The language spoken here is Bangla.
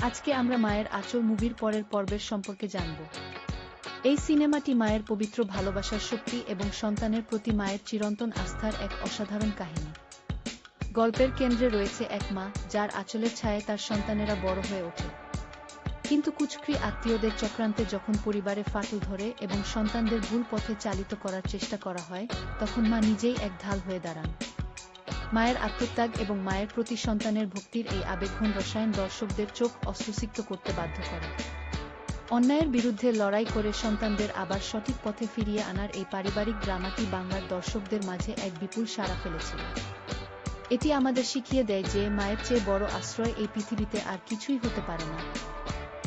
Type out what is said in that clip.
আজকে আমরা মায়ের আঁচল মুভির পরের পর্বের সম্পর্কে জানব। এই সিনেমাটি মায়ের পবিত্র ভালোবাসার শক্তি এবং সন্তানের প্রতি মায়ের চিরন্তন আস্থার এক অসাধারণ কাহিনী। গল্পের কেন্দ্রে রয়েছে এক মা, যার আঁচলের ছায়ায় তার সন্তানেরা বড় হয়ে ওঠে। কিন্তু কুচক্রী আত্মীয়দের চক্রান্তে যখন পরিবারে ফাটল ধরে এবং সন্তানদের ভুল পথে চালিত করার চেষ্টা করা হয়, তখন মা নিজেই এক ঢাল হয়ে দাঁড়ান। মায়ের আত্মত্যাগ এবং মায়ের প্রতি সন্তানের ভক্তির এই আবেগঘন রসায়ন দর্শকদের চোখ অশ্রুসিক্ত করতে বাধ্য করে। অন্যায়ের বিরুদ্ধে লড়াই করে সন্তানদের আবার সঠিক পথে ফিরিয়ে আনার এই পারিবারিক ড্রামাটি বাংলার দর্শকদের মাঝে এক বিপুল সাড়া ফেলেছিল। এটি আমাদের শিখিয়ে দেয় যে মায়ের চেয়ে বড় আশ্রয় এই পৃথিবীতে আর কিছুই হতে পারে না।